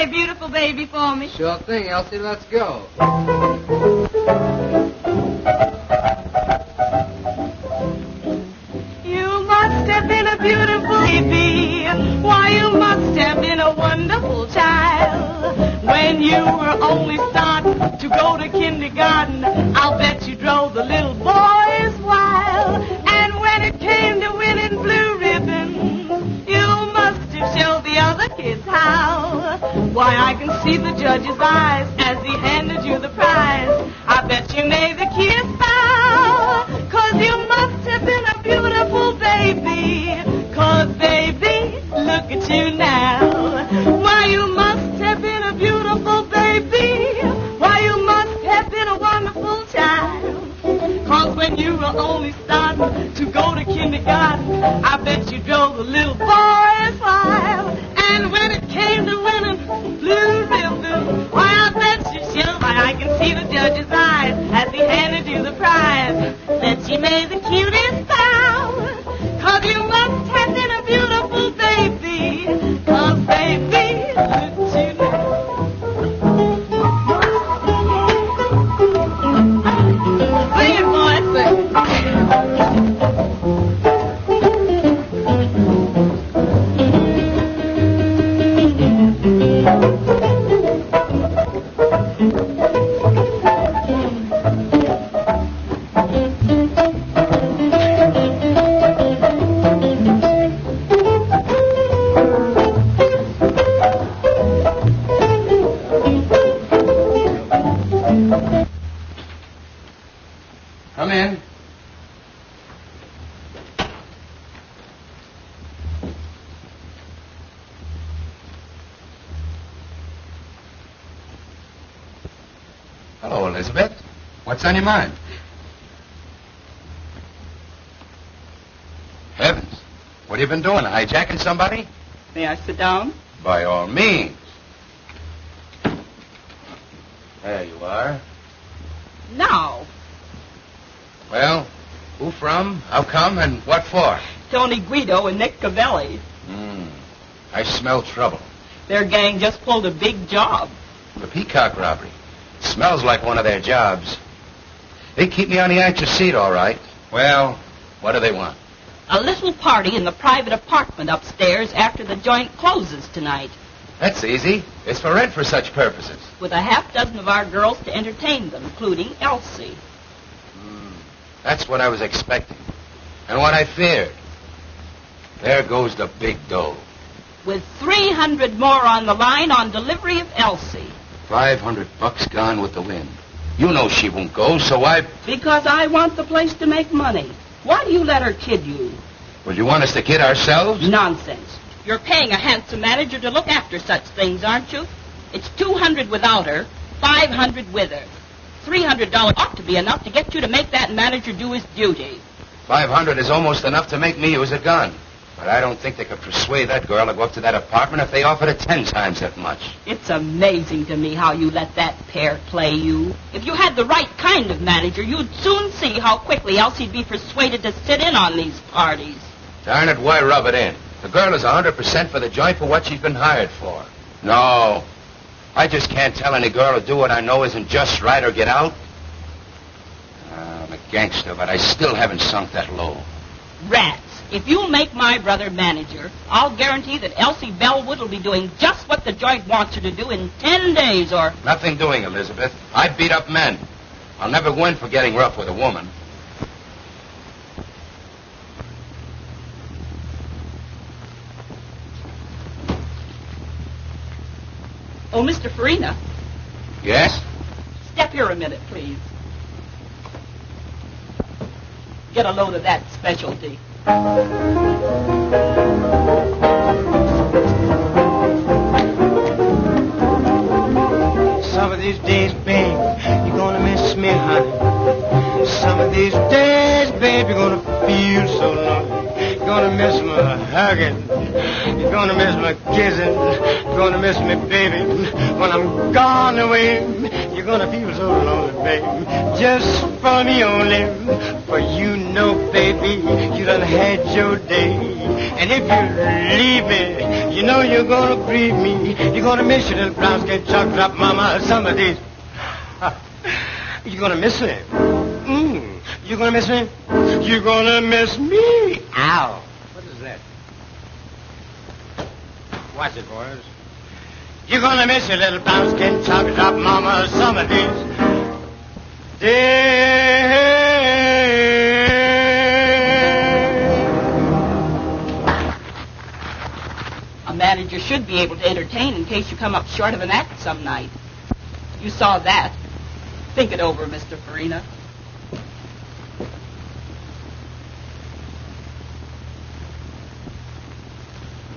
play Beautiful Baby for me? Sure thing, Elsie. Let's go. You must have been a beautiful baby. Why, you must have been a wonderful child. When you were only starting to go to kindergarten, I'll bet you drove the little boys wild. And when it came to winning blue ribbons, you must have showed the other kids how. Why, I can see the judge's eyes as he handed you the prize. I bet you made the kids bow, 'cause you must have been a beautiful baby. 'Cause baby, look at you now. Why, you must have been a beautiful baby. Why, you must have been a wonderful child. 'Cause when you were only starting to go to kindergarten, I bet you drove the little boys wild. And when it came to winning blue ribbon, why, I bet you showed. Why, I can see the judge's eyes as he handed you the prize. That you made the cutest bow, 'cause you must have been a beautiful baby. 'Cause baby, look at you now. Sing it, boy, sing. Come in. Hello, Elizabeth. What's on your mind? Heavens. What have you been doing? Hijacking somebody? May I sit down? By all means. There you are. Now, Well, who from, how come, and what for? Tony Guido and Nick Cavelli. I smell trouble. Their gang just pulled a big job. The peacock robbery. Smells like one of their jobs. They keep me on the anxious seat, all right. Well, what do they want? A little party in the private apartment upstairs after the joint closes tonight, That's easy. It's for rent for such purposes. with a half dozen of our girls to entertain them, including Elsie. That's what I was expecting. And what I feared. There goes the big dough. With 300 more on the line on delivery of Elsie. $500 gone with the wind. You know she won't go, so Because I want the place to make money. Why do you let her kid you? Well, you want us to kid ourselves? Nonsense. You're paying a handsome manager to look after such things, aren't you? It's $200 without her, $500 with her. $300 ought to be enough to get you to make that manager do his duty. $500 is almost enough to make me use a gun. But I don't think they could persuade that girl to go up to that apartment if they offered her 10 times that much. It's amazing to me how you let that pair play you. If you had the right kind of manager, you'd soon see how quickly Elsie'd be persuaded to sit in on these parties. Darn it, why rub it in? The girl is 100% for the joint for what she's been hired for. No. I just can't tell any girl to do what I know isn't just right or get out. I'm a gangster, but I still haven't sunk that low. Rats. If you'll make my brother manager, I'll guarantee that Elsie Bellwood will be doing just what the joint wants her to do in 10 days or... Nothing doing, Elizabeth. I beat up men. I'll never go in for getting rough with a woman. Oh, Mr. Farina. Yes? Step here a minute, please. Get a load of that specialty. Some of these days, babe, you're gonna miss me, honey. Some of these days, babe, you're gonna feel so lonely. You're gonna miss my hugging. You're gonna miss my kissing. You're gonna miss me, baby. When I'm gone away, you're gonna feel so lonely, baby. Just for me only. For you know, baby, you done had your day. And if you leave me, you know you're gonna grieve me. You're gonna miss your little brown skin chocolate drop mama some of these. You're gonna miss me. You're gonna miss me? You're gonna miss me. Ow. What is that? Watch it, boys. You're gonna miss your little brown skin chocolate drop mama some of these days. A manager should be able to entertain in case you come up short of an act some night. You saw that. Think it over, Mr. Farina.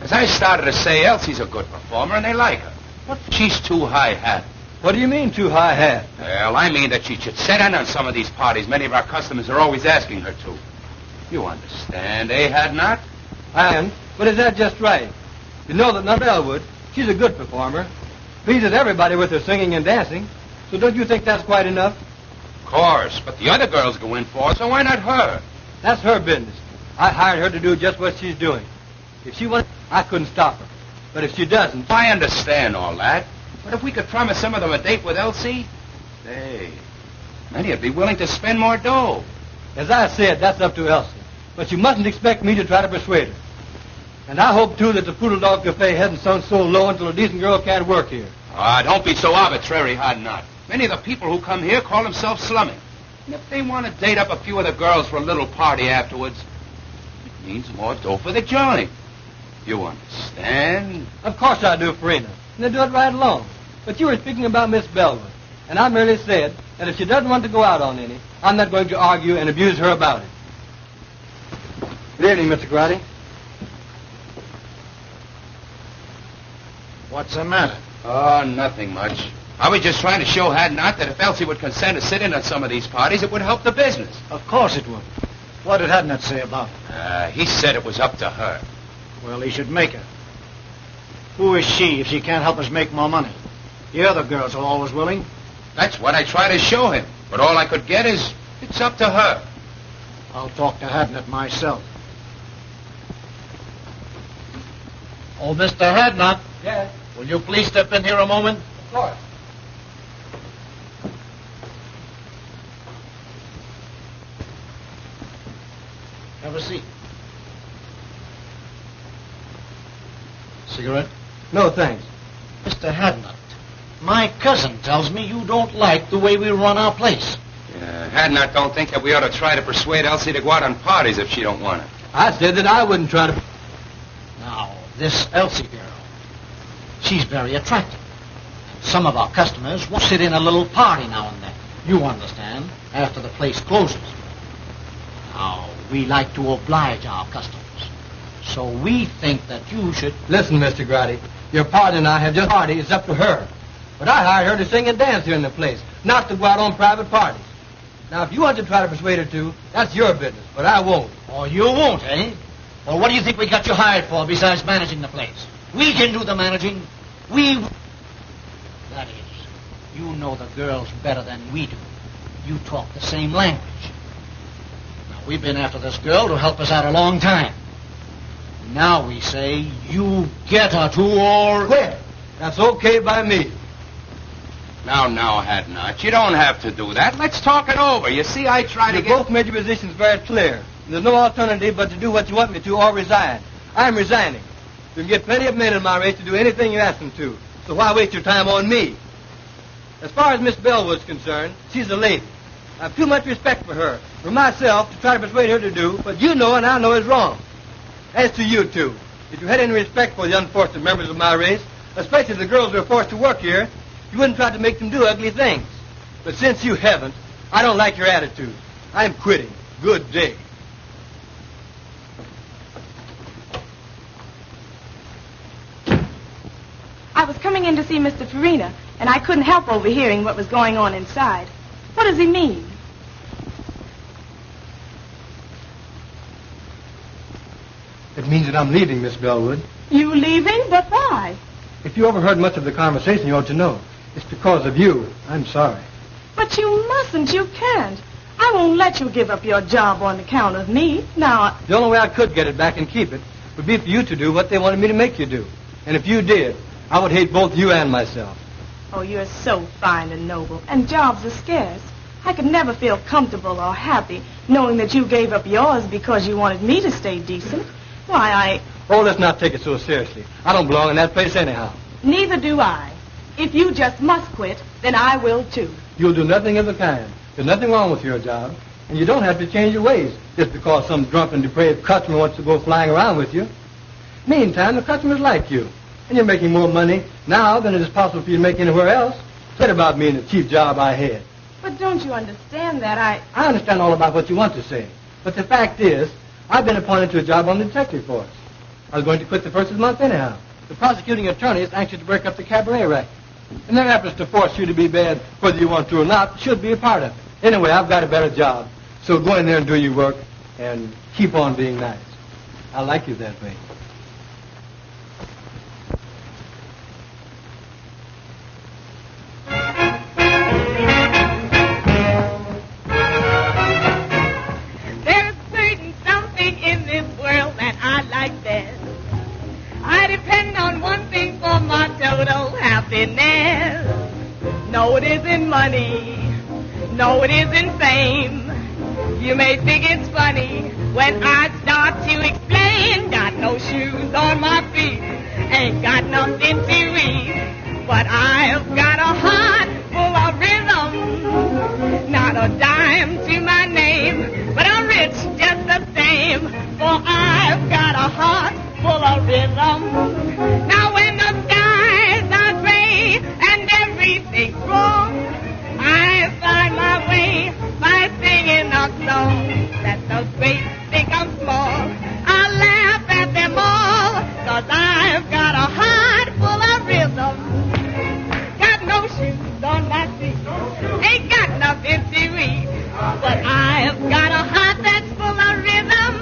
As I started to say, Elsie's a good performer, and they like her. But she's too high-hat. What do you mean, too high-hat? Well, I mean that she should sit in on some of these parties many of our customers are always asking her to. You understand, eh, Hadnot? But is that just right? You know that not Elwood, she's a good performer. Pleases everybody with her singing and dancing. So don't you think that's quite enough? Of course, but the other girls go in for it, so why not her? That's her business. I hired her to do just what she's doing. If she wants, I couldn't stop her. But if she doesn't... I understand all that. But if we could promise some of them a date with Elsie, hey, many would be willing to spend more dough. As I said, that's up to Elsie. But you mustn't expect me to try to persuade her. And I hope, too, that the Poodle Dog Cafe hasn't sunk so low until a decent girl can't work here. Ah, don't be so arbitrary, Hadnot. Many of the people who come here call themselves slumming. And if they want to date up a few of the girls for a little party afterwards, it means more dough for the joint. You understand? Of course I do, Farina. And they do it right along. But you were speaking about Miss Bellwood. And I merely said that if she doesn't want to go out on any, I'm not going to argue and abuse her about it. Good evening, Mr. Grady. What's the matter? Oh, nothing much. I was just trying to show Hadnot that if Elsie would consent to sit in on some of these parties, it would help the business. Of course it would. What did Hadnot say about it? He said it was up to her. Well, he should make her. Who is she if she can't help us make more money? The other girls are always willing. That's what I try to show him. But all I could get is, it's up to her. I'll talk to Hadnot myself. Oh, Mr. Hadnot. Yes? Will you please step in here a moment? Of course. Have a seat. Cigarette? No, thanks. Mr. Hadnot, my cousin tells me you don't like the way we run our place. Hadnot don't think that we ought to try to persuade Elsie to go out on parties if she don't want it. I said that I wouldn't try to... Now, this Elsie girl, she's very attractive. Some of our customers will sit in a little party now and then. You understand, after the place closes. Now, we like to oblige our customers. So we think that you should... Listen, Mr. Grady, your partner and I have just party. It's up to her. But I hired her to sing and dance here in the place, not to go out on private parties. Now, if you want to try to persuade her to, that's your business, but I won't. Oh, you won't, eh? Well, what do you think we got you hired for besides managing the place? We can do the managing. That is, you know the girls better than we do. You talk the same language. Now, we've been after this girl to help us out a long time. Now we say you get her to or... Quit. That's okay by me. Now, Hadnot, you don't have to do that. Let's talk it over. You see, I try to You get... both made your positions very clear. There's no alternative but to do what you want me to or resign. I'm resigning. You can get plenty of men in my race to do anything you ask them to. So why waste your time on me? As far as Miss Bellwood's concerned, she's a lady. I have too much respect for her, for myself, to try to persuade her to do what you know and I know is wrong. As to you two, if you had any respect for the unfortunate members of my race, especially the girls who are forced to work here, you wouldn't try to make them do ugly things. But since you haven't, I don't like your attitude. I'm quitting. Good day. I was coming in to see Mr. Farina, and I couldn't help overhearing what was going on inside. What does he mean? It means that I'm leaving, Miss Bellwood. You leaving? But why? If you overheard much of the conversation, you ought to know. It's because of you. I'm sorry. But you mustn't. You can't. I won't let you give up your job on account of me. Now, The only way I could get it back and keep it would be for you to do what they wanted me to make you do. And if you did, I would hate both you and myself. Oh, you're so fine and noble, and jobs are scarce. I could never feel comfortable or happy knowing that you gave up yours because you wanted me to stay decent. Why, Oh, let's not take it so seriously. I don't belong in that place anyhow. Neither do I. If you just must quit, then I will too. You'll do nothing of the kind. There's nothing wrong with your job, and you don't have to change your ways just because some drunken, depraved customer wants to go flying around with you. Meantime, the customers like you, and you're making more money now than it is possible for you to make anywhere else. Forget about me and the cheap job I had. But don't you understand that I understand all about what you want to say, but the fact is, I've been appointed to a job on the detective force. I was going to quit the first of the month anyhow. The prosecuting attorney is anxious to break up the cabaret racket. And their efforts to force you to be bad, whether you want to or not, should be a part of it. Anyway, I've got a better job. So go in there and do your work and keep on being nice. I like you that way. there's certain something in this world that I like best. I depend on one thing for my total happiness. No, it isn't money. No, it isn't fame. You may think it's funny when I start to explain. Got no shoes on my feet, ain't got nothing to eat, but I've got a heart full of rhythm. Not a dime to my name, but I'm rich just the same, for I've got a heart full of rhythm. Now when the skies are gray and everything's wrong, I find my way by singing a song. That the great think I'm small, I laugh at them all, 'cause I've got a heart full of rhythm. Got no shoes on my feet, ain't got nothing to eat, but I've got a heart that's full of rhythm.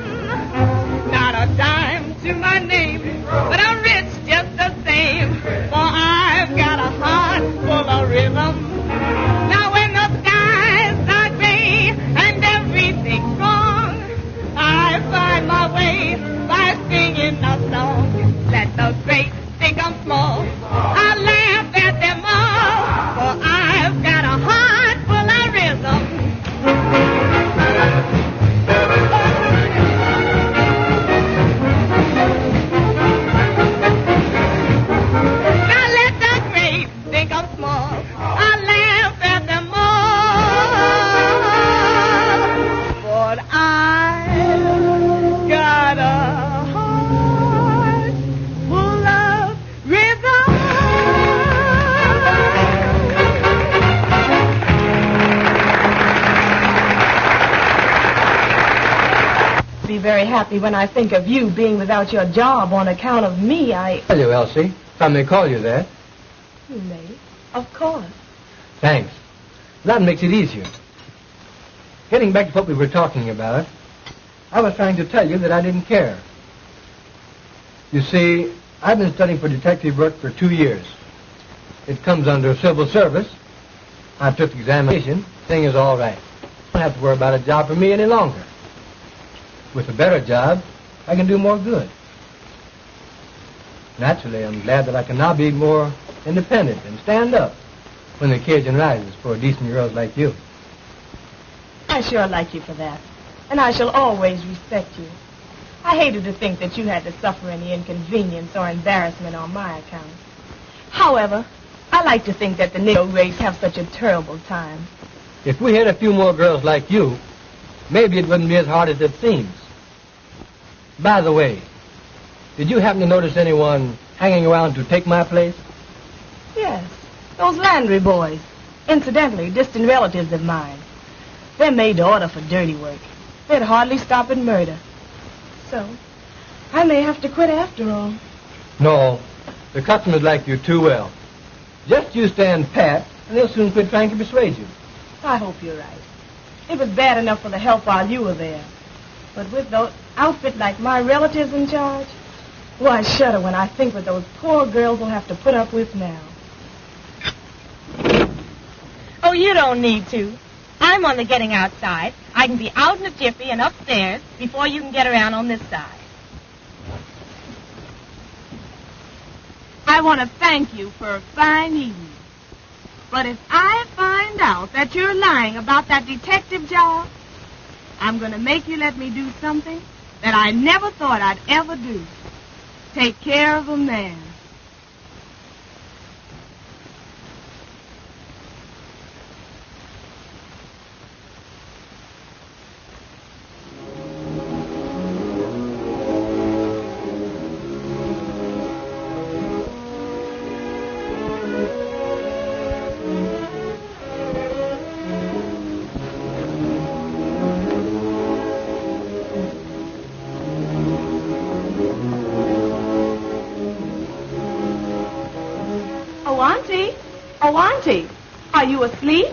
Not a dime to my name, but I'm rich just the same, for I've got a heart full of rhythm. Now when the skies are gray and everything's wrong, I find my way by singing a song. Let the great think I'm small, I laugh at them all, for I've got a heart full of rhythm. Now let the great think I'm small, I laugh at them all, but I've got a heart full of rhythm. Be very happy when I think of you being without your job on account of me. Tell you, Elsie, if I may call you that. You may, of course. Thanks. That makes it easier. Getting back to what we were talking about, I was trying to tell you that I didn't care. You see, I've been studying for detective work for 2 years. It comes under civil service. I took the examination. Thing is all right. I don't have to worry about a job for me any longer. With a better job, I can do more good. Naturally, I'm glad that I can now be more independent and stand up when the occasion rises for decent girls like you. I sure like you for that, and I shall always respect you. I hated to think that you had to suffer any inconvenience or embarrassment on my account. However, I like to think that the Negro race have such a terrible time. If we had a few more girls like you, maybe it wouldn't be as hard as it seems. By the way, did you happen to notice anyone hanging around to take my place? Yes, those Landry boys. Incidentally, distant relatives of mine. They're made to order for dirty work. They'd hardly stop at murder. So, I may have to quit after all. No, the customers like you too well. Just you stand pat, and they'll soon quit trying to persuade you. I hope you're right. It was bad enough for the help while you were there. But with those outfit like my relatives in charge, why, I shudder when I think what those poor girls will have to put up with now. Oh, you don't need to. I'm on the getting outside. I can be out in a jiffy and upstairs before you can get around on this side. I want to thank you for a fine evening. But if I find out that you're lying about that detective job, I'm going to make you let me do something that I never thought I'd ever do. Take care of a man. Oh, Auntie, are you asleep?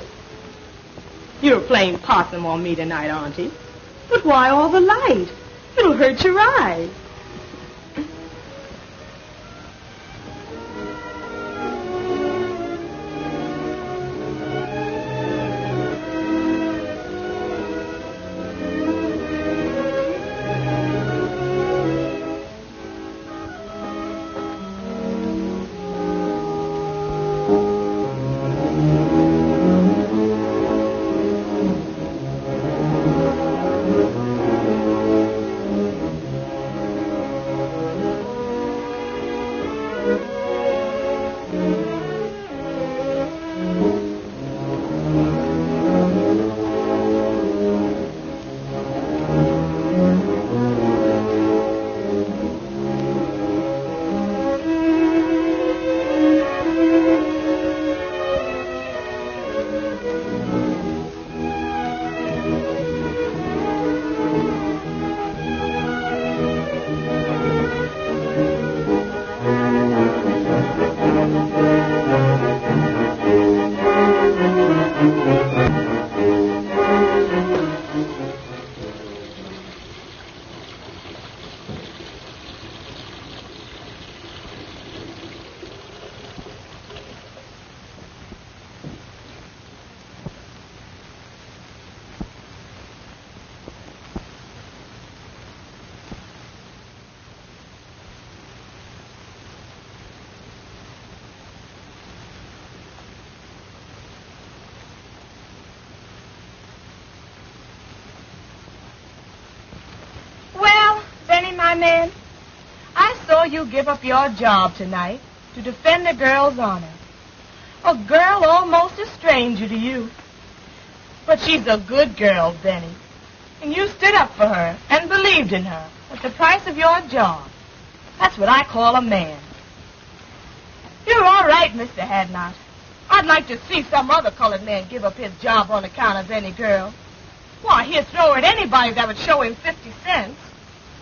You're playing possum on me tonight, Auntie. But why all the light? It'll hurt your eyes. My man, I saw you give up your job tonight to defend a girl's honor. A girl almost a stranger to you. But she's a good girl, Benny. And you stood up for her and believed in her at the price of your job. That's what I call a man. You're all right, Mr. Hadnot. I'd like to see some other colored man give up his job on account of any girl. Why, he'd throw at anybody that would show him 50 cents.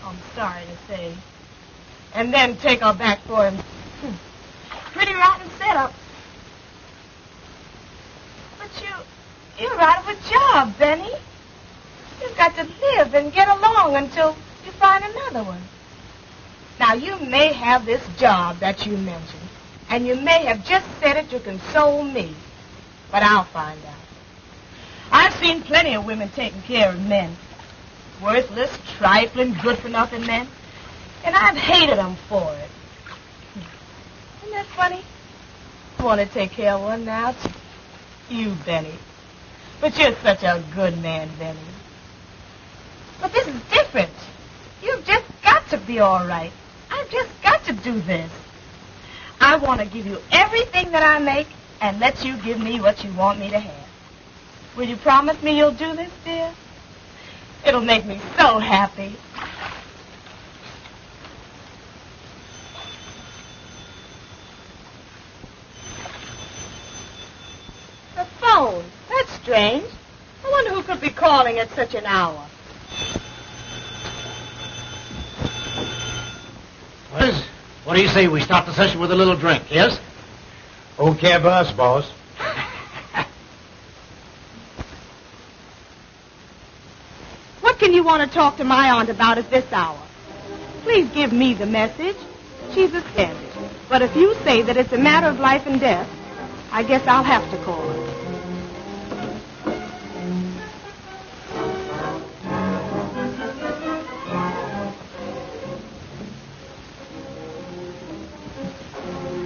I'm sorry to say. And then take her back for him. Pretty rotten setup. But you're out of a job, Benny. You've got to live and get along until you find another one. Now, you may have this job that you mentioned, and you may have just said it to console me, but I'll find out. I've seen plenty of women taking care of men. Worthless, trifling, good-for-nothing men. And I've hated them for it. Isn't that funny? I want to take care of one now. You, Benny. But you're such a good man, Benny. But this is different. You've just got to be all right. I've just got to do this. I want to give you everything that I make and let you give me what you want me to have. Will you promise me you'll do this, dear? It'll make me so happy. The phone. That's strange. I wonder who could be calling at such an hour. Liz, what do you say we start the session with a little drink, yes? Okay, boss. What can you want to talk to my aunt about at this hour? Please give me the message. She's offended. But if you say that it's a matter of life and death, I guess I'll have to call her.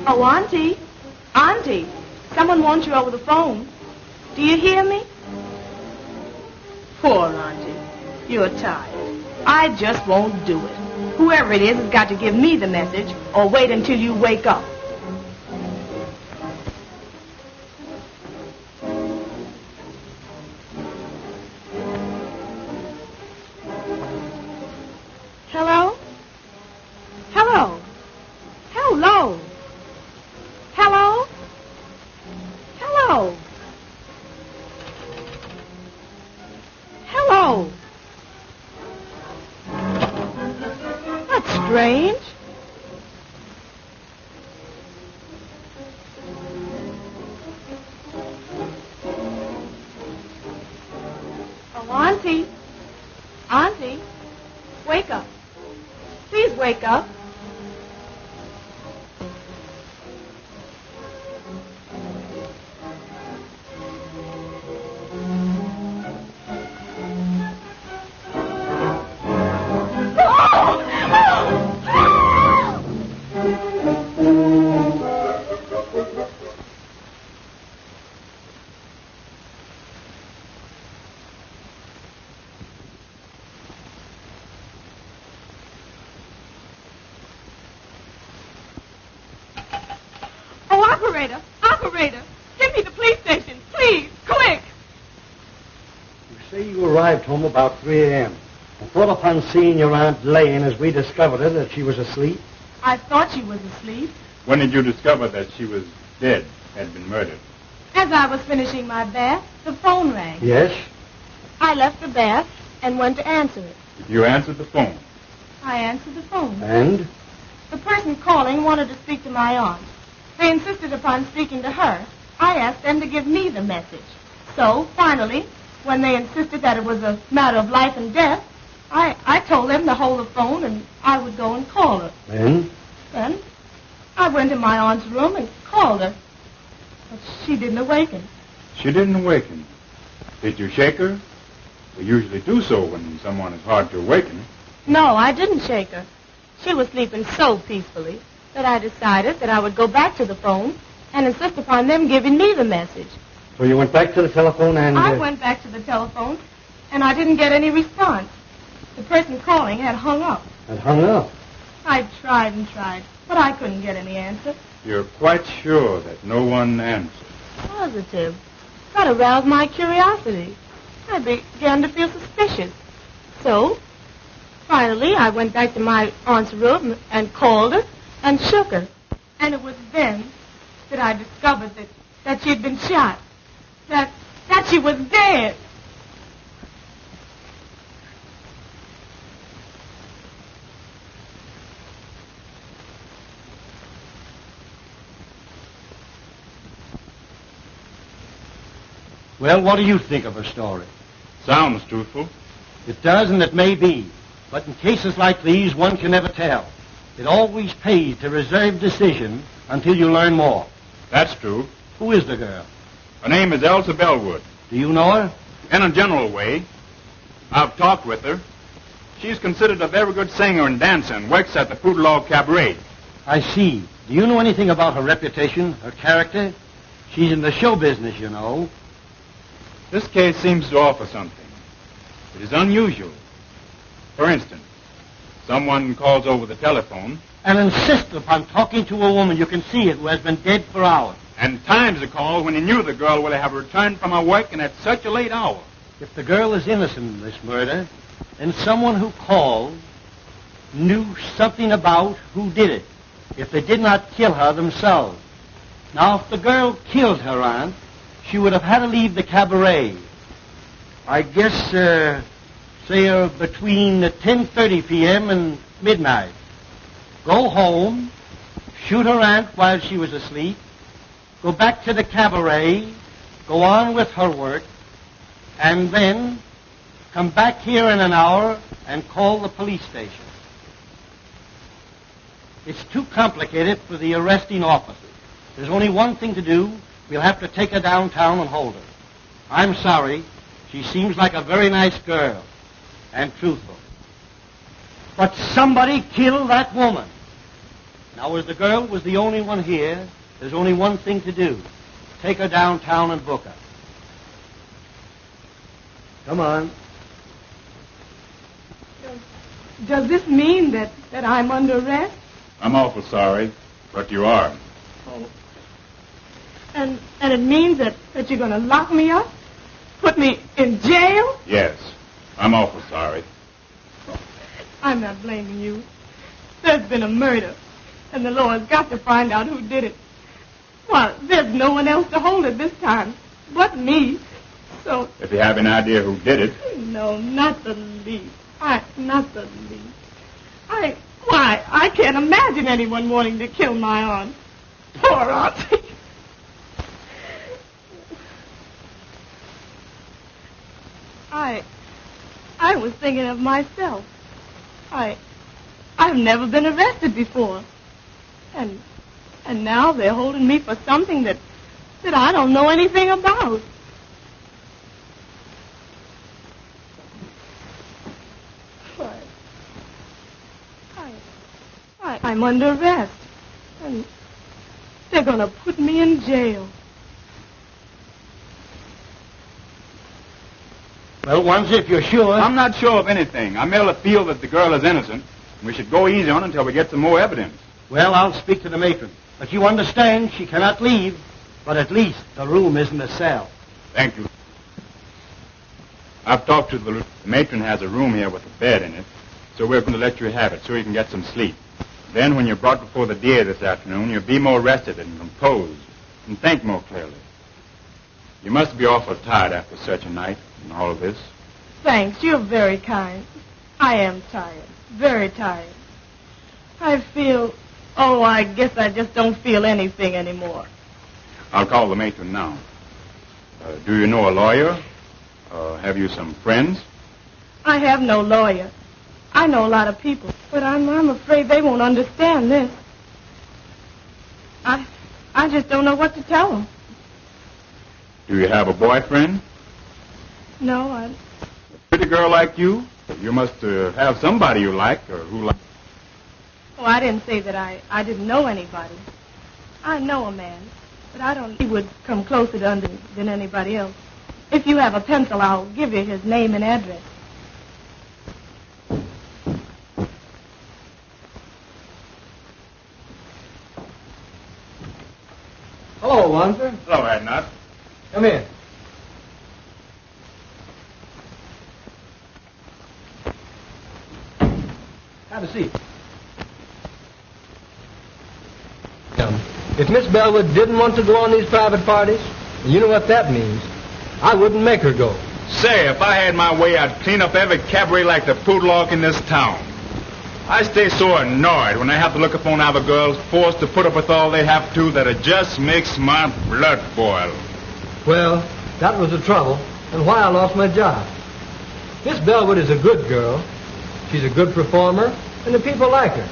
Oh, Auntie. Auntie, someone wants you over the phone. Do you hear me? Poor Auntie. You're tired. I just won't do it. Whoever it is has got to give me the message or wait until you wake up. Hello? Hello? Hello? Hello? Hello? Hello? That's strange. Oh, Auntie. Auntie, wake up. Please wake up. Operator! Operator! Give me the police station, please! Quick! You say you arrived home about 3 a.m. and thought upon seeing your Aunt laying as we discovered her that she was asleep? I thought she was asleep. When did you discover that she was dead, had been murdered? As I was finishing my bath, the phone rang. Yes? I left the bath and went to answer it. You answered the phone. I answered the phone. And? The person calling wanted to speak to my aunt. They insisted upon speaking to her. I asked them to give me the message. So, finally, when they insisted that it was a matter of life and death, I told them to hold the phone and I would go and call her. Then? Then I went to my aunt's room and called her. But she didn't awaken. She didn't awaken. Did you shake her? We usually do so when someone is hard to awaken. No, I didn't shake her. She was sleeping so peacefully that I decided that I would go back to the phone and insist upon them giving me the message. So you went back to the telephone and... I went back to the telephone, and I didn't get any response. The person calling had hung up. Had hung up? I tried and tried, but I couldn't get any answer. You're quite sure that no one answered? Positive. That aroused my curiosity. I began to feel suspicious. So, finally, I went back to my aunt's room and called her and shook her. And it was then that I discovered that she had been shot. That she was dead. Well, what do you think of her story? Sounds truthful. It does, and it may be. But in cases like these, one can never tell. It always pays to reserve decision until you learn more. That's true. Who is the girl? Her name is Elsa Bellwood. Do you know her? In a general way. I've talked with her. She's considered a very good singer and dancer and works at the Poodle Cabaret. I see. Do you know anything about her reputation, her character? She's in the show business, you know. This case seems to offer something. It is unusual. For instance, someone calls over the telephone and insists upon talking to a woman you can see it who has been dead for hours. And times the call when he knew the girl would have returned from her work and at such a late hour. If the girl is innocent in this murder, then someone who called knew something about who did it, if they did not kill her themselves. Now, if the girl killed her aunt, she would have had to leave the cabaret. I guess, say, between 10:30 p.m. and midnight. Go home, shoot her aunt while she was asleep, go back to the cabaret, go on with her work, and then come back here in an hour and call the police station. It's too complicated for the arresting officers. There's only one thing to do. We'll have to take her downtown and hold her. I'm sorry. She seems like a very nice girl and truthful. But somebody killed that woman. Now, as the girl was the only one here, there's only one thing to do. Take her downtown and book her. Come on. Does this mean that I'm under arrest? I'm awful sorry, but you are. Oh. And it means that you're going to lock me up? Put me in jail? Yes, I'm awful sorry. I'm not blaming you. There's been a murder, and the law has got to find out who did it. Well, there's no one else to hold it this time but me. So... If you have an idea who did it... No, not the least. Not the least. I can't imagine anyone wanting to kill my aunt. Poor auntie. I was thinking of myself. I've never been arrested before. And now they're holding me for something that I don't know anything about. I'm under arrest. And they're going to put me in jail. Well, once if you're sure... I'm not sure of anything. I merely feel that the girl is innocent. We should go easy on her until we get some more evidence. Well, I'll speak to the matron. But you understand she cannot leave. But at least the room isn't a cell. Thank you. I've talked to the matron has a room here with a bed in it. So we're going to let you have it so you can get some sleep. Then when you're brought before the DA this afternoon, you'll be more rested and composed and think more clearly. You must be awful tired after such a night and all of this. Thanks. You're very kind. I am tired. Very tired. I feel... Oh, I guess I just don't feel anything anymore. I'll call the matron now. Do you know a lawyer? Have you some friends? I have no lawyer. I know a lot of people, but I'm afraid they won't understand this. I just don't know what to tell them. Do you have a boyfriend? No, A pretty girl like you? You must have somebody you like or who like... Oh, I didn't say that I didn't know anybody. I know a man, but I don't... He would come closer to under than anybody else. If you have a pencil, I'll give you his name and address. Hello, Wanzer. Hello, Edna. Come in. Have a seat. If Miss Bellwood didn't want to go on these private parties, and you know what that means, I wouldn't make her go. Say, if I had my way, I'd clean up every cabaret like the poodlock in this town. I stay so annoyed when I have to look upon other girls forced to put up with all they have to that it just makes my blood boil. Well, that was the trouble, and why I lost my job. Miss Bellwood is a good girl. She's a good performer, and the people like her.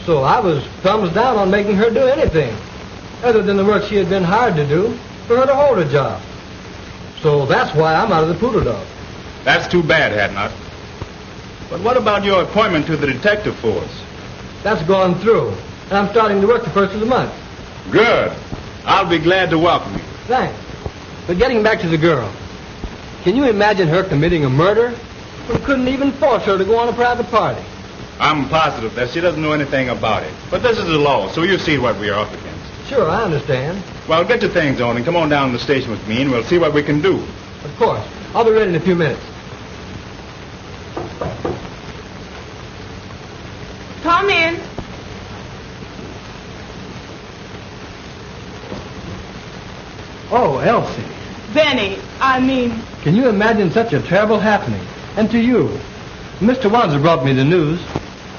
So I was thumbs down on making her do anything, other than the work she had been hired to do, for her to hold a job. So that's why I'm out of the poodle dog. That's too bad, Hadnot. But what about your appointment to the detective force? That's gone through, and I'm starting to work the first of the month. Good. I'll be glad to welcome you. Thanks. But getting back to the girl, can you imagine her committing a murder? We couldn't even force her to go on a private party. I'm positive that she doesn't know anything about it. But this is the law, so you see what we are up against. Sure, I understand. Well, get your things on and come on down to the station with me, and we'll see what we can do. Of course. I'll be ready in a few minutes. Come in. Oh, Elsie. Benny, Can you imagine such a terrible happening? And to you. Mr. Wanzer brought me the news.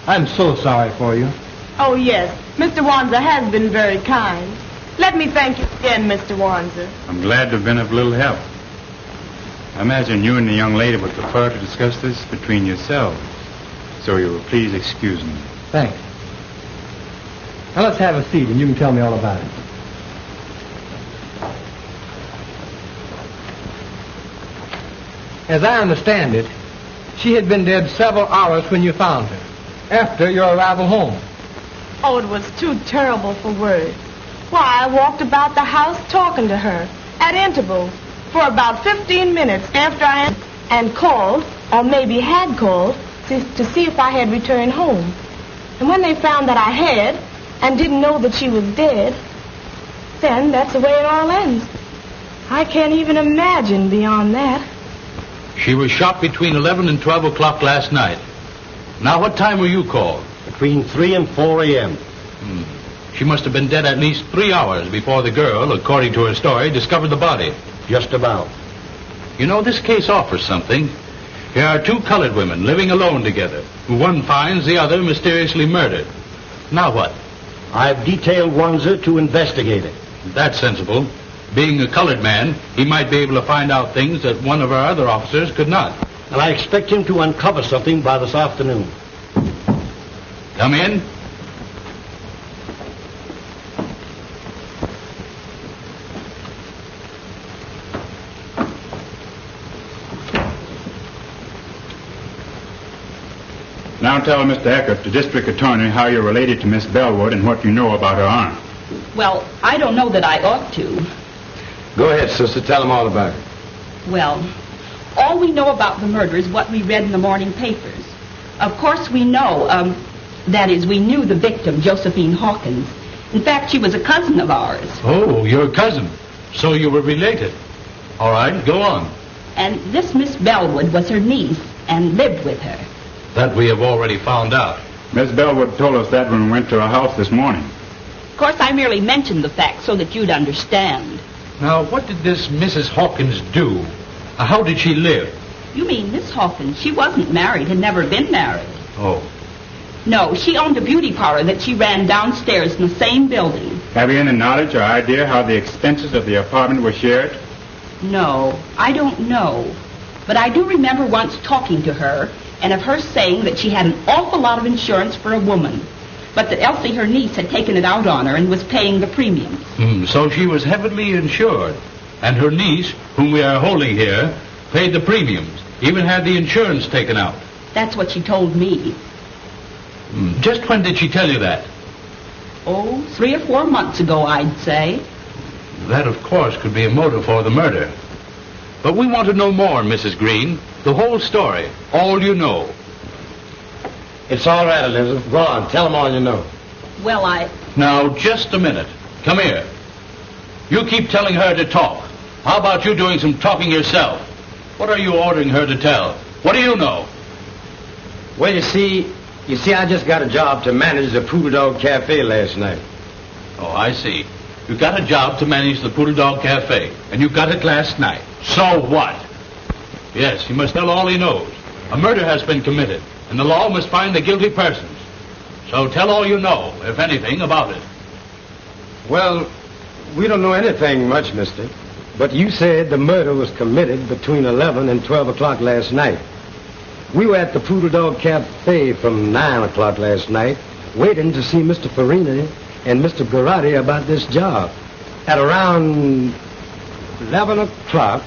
I'm so sorry for you. Oh, yes. Mr. Wanzer has been very kind. Let me thank you again, Mr. Wanzer. I'm glad to have been of little help. I imagine you and the young lady would prefer to discuss this between yourselves. So you will please excuse me. Thanks. Now let's have a seat and you can tell me all about it. As I understand it, she had been dead several hours when you found her, after your arrival home. Oh, it was too terrible for words. Why, I walked about the house talking to her at intervals for about 15 minutes after I and called, or maybe had called, to see if I had returned home. And when they found that I had and didn't know that she was dead, then that's the way it all ends. I can't even imagine beyond that. She was shot between 11 and 12 o'clock last night. Now, what time were you called? Between 3 and 4 a.m. She must have been dead at least 3 hours before the girl, according to her story, discovered the body. Just about. You know, this case offers something. Here are two colored women living alone together, who one finds the other mysteriously murdered. Now what? I've detailed Wanzer to investigate it. That's sensible. Being a colored man, he might be able to find out things that one of our other officers could not. And I expect him to uncover something by this afternoon. Come in. Now tell Mr. Eckert, the district attorney, how you're related to Miss Bellwood and what you know about her aunt. Well, I don't know that I ought to. Go ahead, sister. Tell them all about it. Well, all we know about the murder is what we read in the morning papers. Of course, we know, that is, we knew the victim, Josephine Hawkins. In fact, she was a cousin of ours. Oh, your cousin. So you were related. All right, go on. And this Miss Bellwood was her niece and lived with her. That we have already found out. Miss Bellwood told us that when we went to her house this morning. Of course, I merely mentioned the fact so that you'd understand. Now, what did this Mrs. Hawkins do? How did she live? You mean Miss Hawkins? She wasn't married, had never been married. Oh. No, she owned a beauty parlor that she ran downstairs in the same building. Have you any knowledge or idea how the expenses of the apartment were shared? No, I don't know. But I do remember once talking to her and of her saying that she had an awful lot of insurance for a woman, but that Elsie, her niece, had taken it out on her and was paying the premiums. So she was heavily insured, and her niece, whom we are holding here, paid the premiums, even had the insurance taken out. That's what she told me. Just when did she tell you that? Oh, 3 or 4 months ago, I'd say. That, of course, could be a motive for the murder. But we want to know more, Mrs. Green. The whole story. All you know. It's all right, Elizabeth. Go on. Tell them all you know. Well, Now, just a minute. Come here. You keep telling her to talk. How about you doing some talking yourself? What are you ordering her to tell? What do you know? Well, you see, I just got a job to manage the Poodle Dog Cafe last night. Oh, I see. You got a job to manage the Poodle Dog Cafe, and you got it last night. So what? Yes, he must tell all he knows. A murder has been committed, and the law must find the guilty persons. So tell all you know, if anything, about it. Well, we don't know anything much, mister. But you said the murder was committed between 11 and 12 o'clock last night. We were at the Poodle Dog Cafe from 9 o'clock last night, waiting to see Mr. Farini and Mr. Garotti about this job. At around 11 o'clock,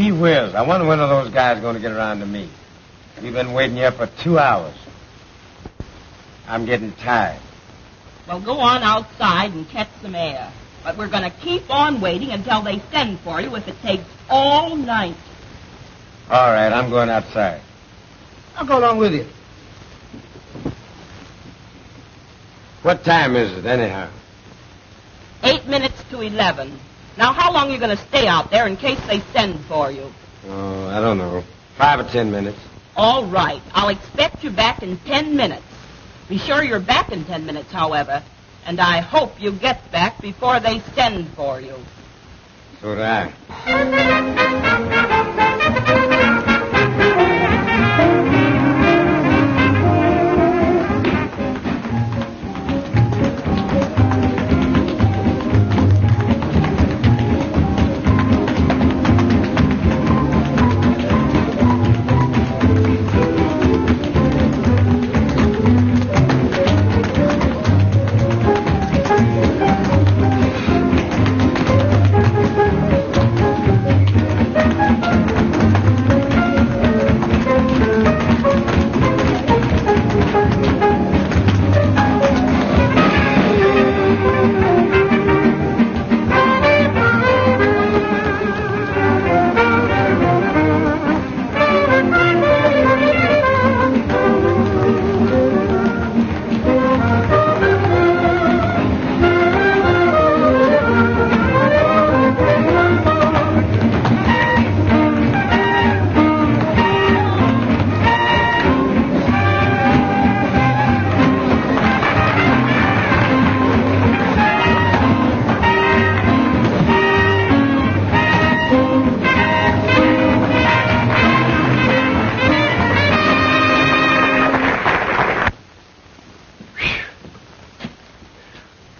Gee whiz, I wonder when are those guys going to get around to me. We've been waiting here for 2 hours. I'm getting tired. Well, go on outside and catch some air. But we're going to keep on waiting until they send for you if it takes all night. All right, I'm going outside. I'll go along with you. What time is it, anyhow? 8 minutes to 11. Now, how long are you going to stay out there in case they send for you? Oh, I don't know. 5 or 10 minutes. All right. I'll expect you back in 10 minutes. Be sure you're back in 10 minutes, however. And I hope you get back before they send for you. So do I.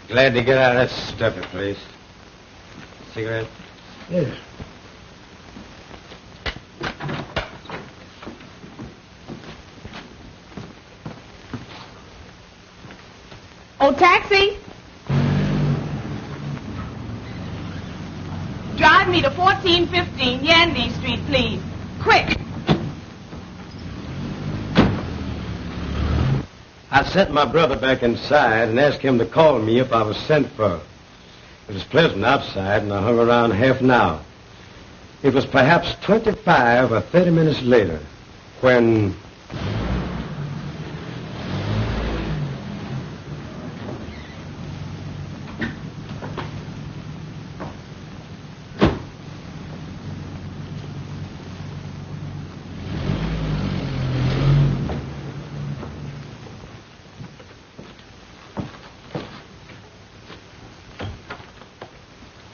Glad to get out of that stuffy place. Cigarette? Yeah. Oh, taxi! Drive me to 1415 Yandy Street, please. Quick! I sent my brother back inside and asked him to call me if I was sent for. It was pleasant outside, and I hung around half an hour. It was perhaps 25 or 30 minutes later when...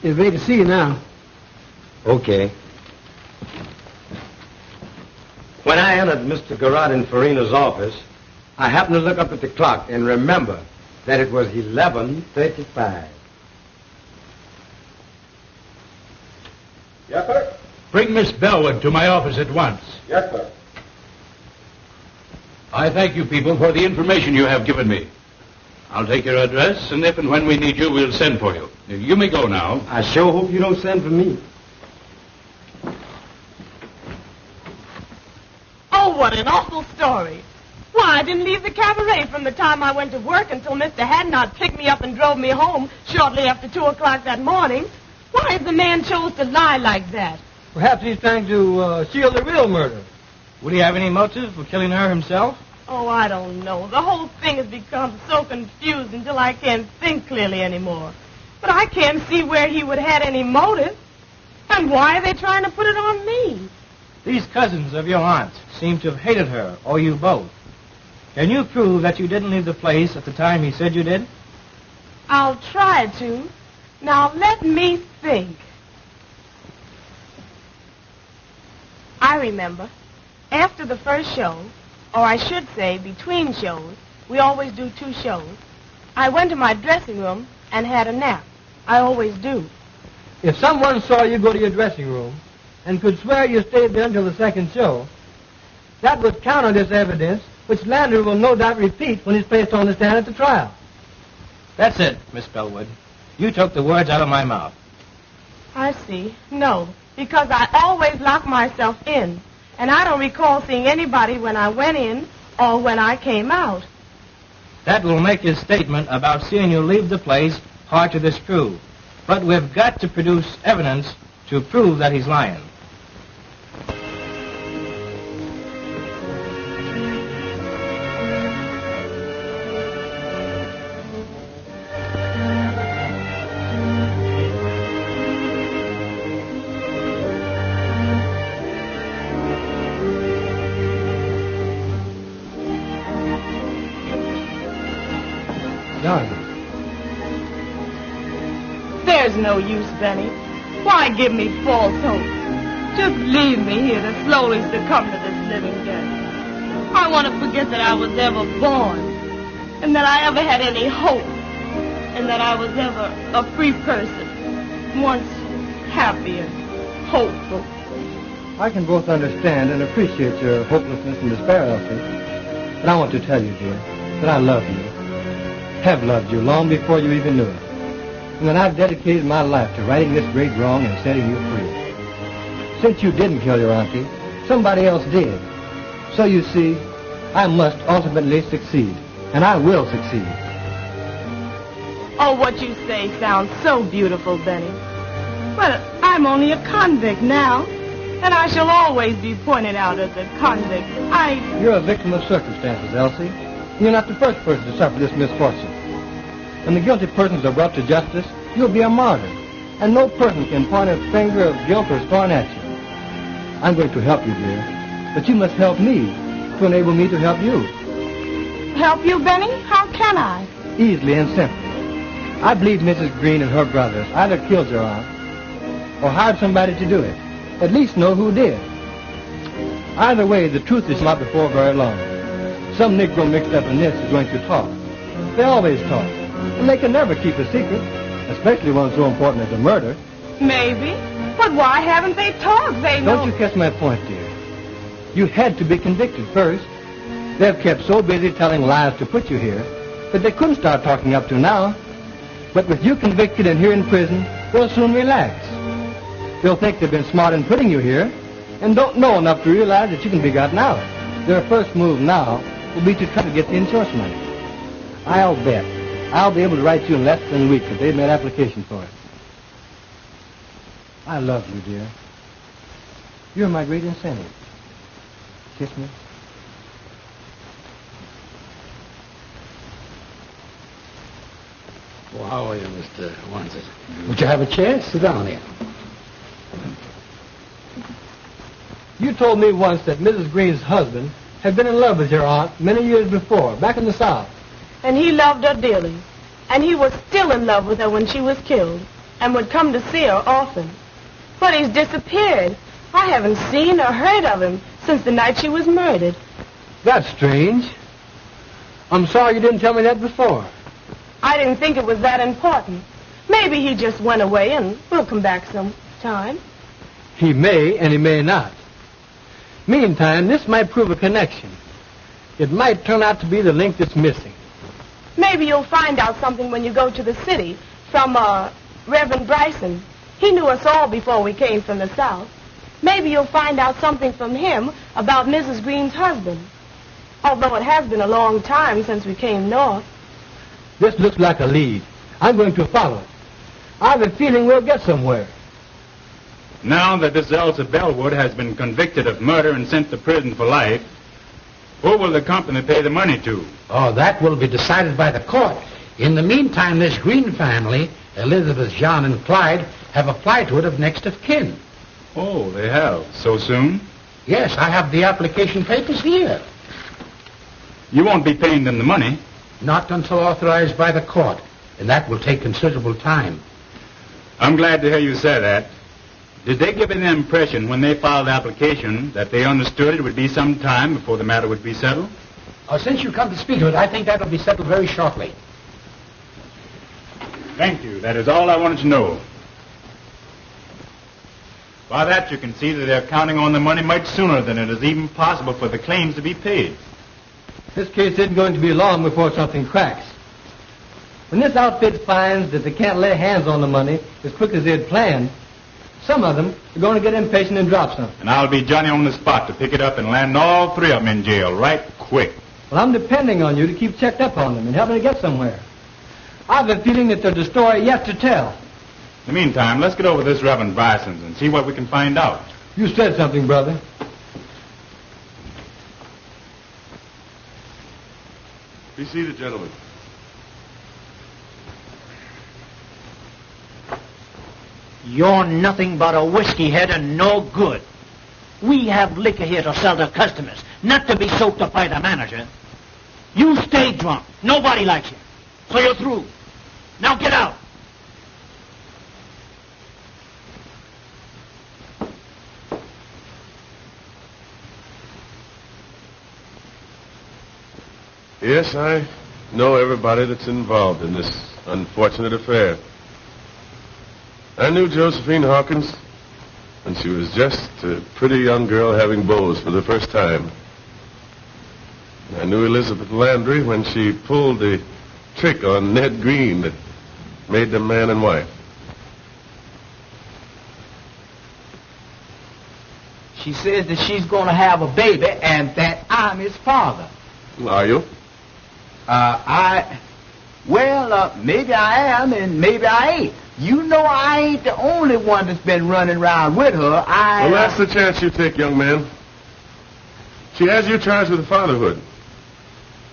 It's ready to see you now. Okay. When I entered Mr. Garrod Farina's office, I happened to look up at the clock and remember that it was 11:35. Yes, sir. Bring Miss Bellwood to my office at once. Yes, sir. I thank you people for the information you have given me. I'll take your address, and if and when we need you, we'll send for you. You may go now. I sure hope you don't send for me. Oh, what an awful story. Why, I didn't leave the cabaret from the time I went to work until Mr. Hadnot picked me up and drove me home shortly after 2 o'clock that morning. Why has the man chose to lie like that? Perhaps he's trying to shield the real murder. Would he have any motive for killing her himself? Oh, I don't know. The whole thing has become so confused until I can't think clearly anymore. But I can't see where he would have had any motive. And why are they trying to put it on me? These cousins of your aunt seem to have hated her, or you both. Can you prove that you didn't leave the place at the time he said you did? I'll try to. Now, let me think. I remember. After the first show, or I should say between shows, we always do 2 shows, I went to my dressing room and had a nap. I always do. If someone saw you go to your dressing room and could swear you stayed there until the second show, that would counter this evidence, which Lander will no doubt repeat when he's placed on the stand at the trial. That's it, Miss Bellwood. You took the words out of my mouth. I see. No. because I always lock myself in, and I don't recall seeing anybody when I went in or when I came out. That will make his statement about seeing you leave the place hard to disprove. But we've got to produce evidence to prove that he's lying. There's no use, Benny. Why give me false hope? Just leave me here to slowly succumb to this living death. I want to forget that I was ever born, and that I ever had any hope, and that I was ever a free person, once happy and hopeful. I can both understand and appreciate your hopelessness and despair, Elsie. But I want to tell you, dear, that I love you. Have loved you long before you even knew it. And that I've dedicated my life to righting this great wrong and setting you free. Since you didn't kill your auntie, somebody else did. So you see, I must ultimately succeed. And I will succeed. Oh, what you say sounds so beautiful, Benny. Well, I'm only a convict now, and I shall always be pointed out as a convict. You're a victim of circumstances, Elsie. You're not the first person to suffer this misfortune. When the guilty persons are brought to justice, you'll be a martyr, and no person can point a finger of guilt or scorn at you. I'm going to help you, dear, but you must help me to enable me to help you. Help you, Benny? How can I? Easily and simply. I believe Mrs. Green and her brothers either killed your aunt or hired somebody to do it. At least know who did. Either way, the truth is not before very long. Some Negro mixed up in this is going to talk. They always talk. And they can never keep a secret, especially one so important as a murder. Maybe. But why haven't they talked? They know... Don't you catch my point, dear? You had to be convicted first. They've kept so busy telling lies to put you here that they couldn't start talking up to now. But with you convicted and here in prison, they'll soon relax. They'll think they've been smart in putting you here and don't know enough to realize that you can be gotten out. Their first move now will be to try to get the insurance money. I'll bet I'll be able to write you in less than a week if they've made application for it. I love you, dear. You're my great incentive. Kiss me. Well, how are you, Mr. Wansit? Would you have a chair? Sit down here. You told me once that Mrs. Green's husband had been in love with your aunt many years before, back in the South. And he loved her dearly. And he was still in love with her when she was killed, and would come to see her often. But he's disappeared. I haven't seen or heard of him since the night she was murdered. That's strange. I'm sorry you didn't tell me that before. I didn't think it was that important. Maybe he just went away and will come back sometime. He may and he may not. Meantime, this might prove a connection. It might turn out to be the link that's missing. Maybe you'll find out something when you go to the city from, Reverend Bryson. He knew us all before we came from the South. Maybe you'll find out something from him about Mrs. Green's husband. Although it has been a long time since we came north. This looks like a lead. I'm going to follow it. I have a feeling we'll get somewhere. Now that this Elsa Bellwood has been convicted of murder and sent to prison for life, who will the company pay the money to? Oh, that will be decided by the court. In the meantime, this Green family, Elizabeth, John, and Clyde, have applied to it of next of kin. Oh, they have? So soon? Yes, I have the application papers here. You won't be paying them the money? Not until authorized by the court, and that will take considerable time. I'm glad to hear you say that. Did they give an impression when they filed the application that they understood it would be some time before the matter would be settled? Since you come to speak of it, I think that will be settled very shortly. Thank you. That is all I wanted to know. By that, you can see that they're counting on the money much sooner than it is even possible for the claims to be paid. This case isn't going to be long before something cracks. When this outfit finds that they can't lay hands on the money as quick as they had planned, Some of them are going to get impatient and drop something. And I'll be Johnny on the spot to pick it up and land all three of them in jail right quick. Well, I'm depending on you to keep checked up on them and help me to get somewhere. I've a feeling that there's a story yet to tell. In the meantime, let's get over this Reverend Bryson's and see what we can find out. You said something, brother. Be seated, gentlemen. You're nothing but a whiskey head and no good. We have liquor here to sell to customers, not to be soaked up by the manager. You stay drunk. Nobody likes you. So you're through. Now get out. Yes, I know everybody that's involved in this unfortunate affair. I knew Josephine Hawkins when she was just a pretty young girl having beaus for the first time. I knew Elizabeth Landry when she pulled the trick on Ned Green that made them man and wife. She says that she's going to have a baby and that I'm his father. Are you? Maybe I am and maybe I ain't. You know I ain't the only one that's been running around with her. Well, that's the chance you take, young man. She has you charged with fatherhood.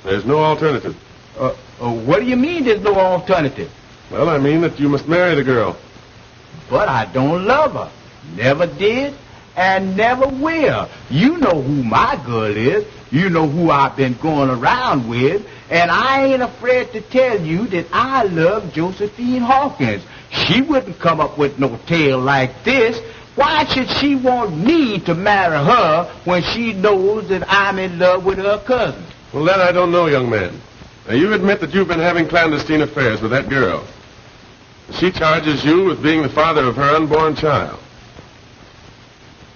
There's no alternative. What do you mean there's no alternative? Well, I mean that you must marry the girl. But I don't love her. Never did and never will. You know who my girl is. You know who I've been going around with. And I ain't afraid to tell you that I love Josephine Hawkins. She wouldn't come up with no tale like this. Why should she want me to marry her when she knows that I'm in love with her cousin? Well, that I don't know, young man. Now, you admit that you've been having clandestine affairs with that girl. She charges you with being the father of her unborn child.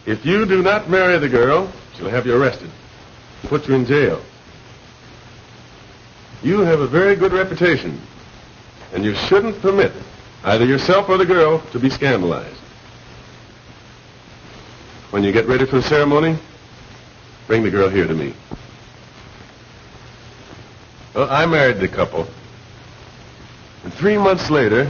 If you do not marry the girl, she'll have you arrested, put you in jail. You have a very good reputation, and you shouldn't permit either yourself or the girl to be scandalized. When you get ready for the ceremony, bring the girl here to me. Well, I married the couple. And 3 months later,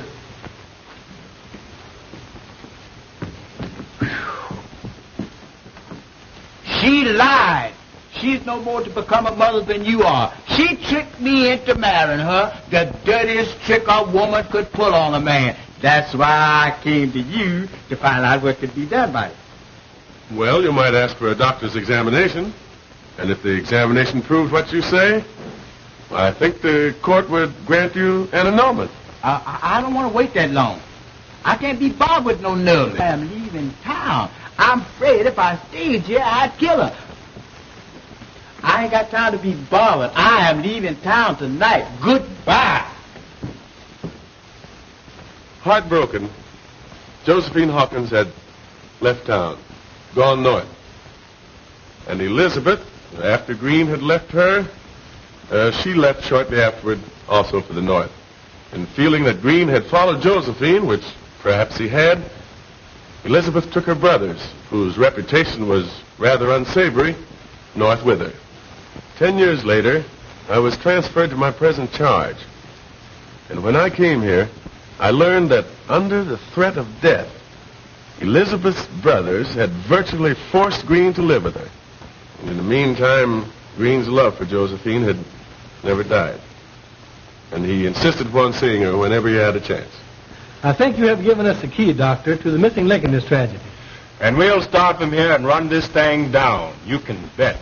she lied. She's no more to become a mother than you are. She tricked me into marrying her, the dirtiest trick a woman could pull on a man. That's why I came to you to find out what could be done by it. well, you might ask for a doctor's examination. And if the examination proves what you say, I think the court would grant you an annulment. I don't want to wait that long. I can't be bothered with no nerves. I'm leaving town. I'm afraid if I stayed here, I'd kill her. I ain't got time to be bothered. I am leaving town tonight. Goodbye. Heartbroken, Josephine Hawkins had left town, gone north. And Elizabeth, after Green had left her, she left shortly afterward also for the north. And feeling that Green had followed Josephine, which perhaps he had, Elizabeth took her brothers, whose reputation was rather unsavory, north with her. 10 years later, I was transferred to my present charge. And when I came here, I learned that under the threat of death, Elizabeth's brothers had virtually forced Green to live with her. And in the meantime, Green's love for Josephine had never died. And he insisted upon seeing her whenever he had a chance. I think you have given us the key, Doctor, to the missing link in this tragedy. And we'll start from here and run this thing down. You can bet.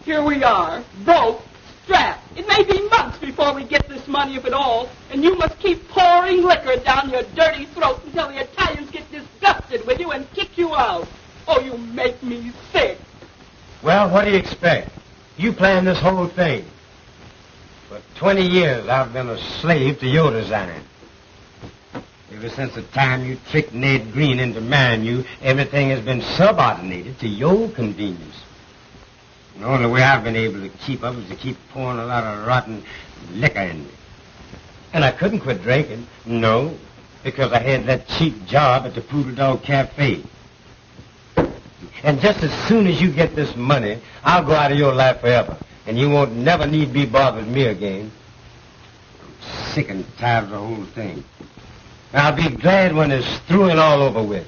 Here we are, broke, strapped. It may be months before we get this money, if at all, and you must keep pouring liquor down your dirty throat until the Italians get disgusted with you and kick you out. Oh, you make me sick. Well, what do you expect? You planned this whole thing. For 20 years, I've been a slave to your design. Ever since the time you tricked Ned Green into marrying you, everything has been subordinated to your convenience. The only way I've been able to keep up is to keep pouring a lot of rotten liquor in me. And I couldn't quit drinking. No, because I had that cheap job at the Poodle Dog Cafe. And just as soon as you get this money, I'll go out of your life forever. And you won't never need be bothered with me again. I'm sick and tired of the whole thing. And I'll be glad when it's through and all over with.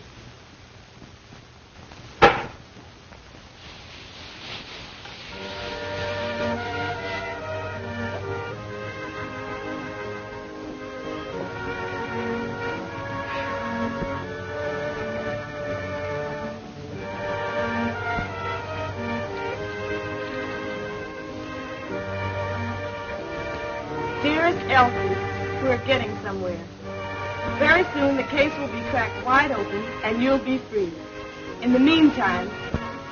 Dearest Elsie, we're getting somewhere. Very soon the case will be cracked wide open and you'll be free. In the meantime,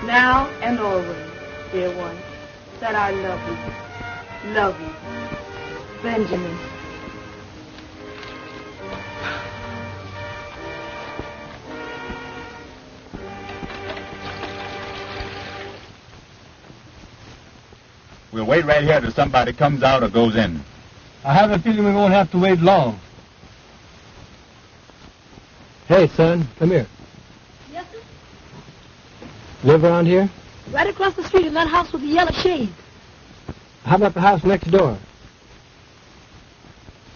now and always, dear one, that I love you. Love you. Benjamin. We'll wait right here till somebody comes out or goes in. I have a feeling we won't have to wait long. Hey, son, come here. Yes, sir? Live around here? Right across the street in that house with the yellow shades. How about the house next door?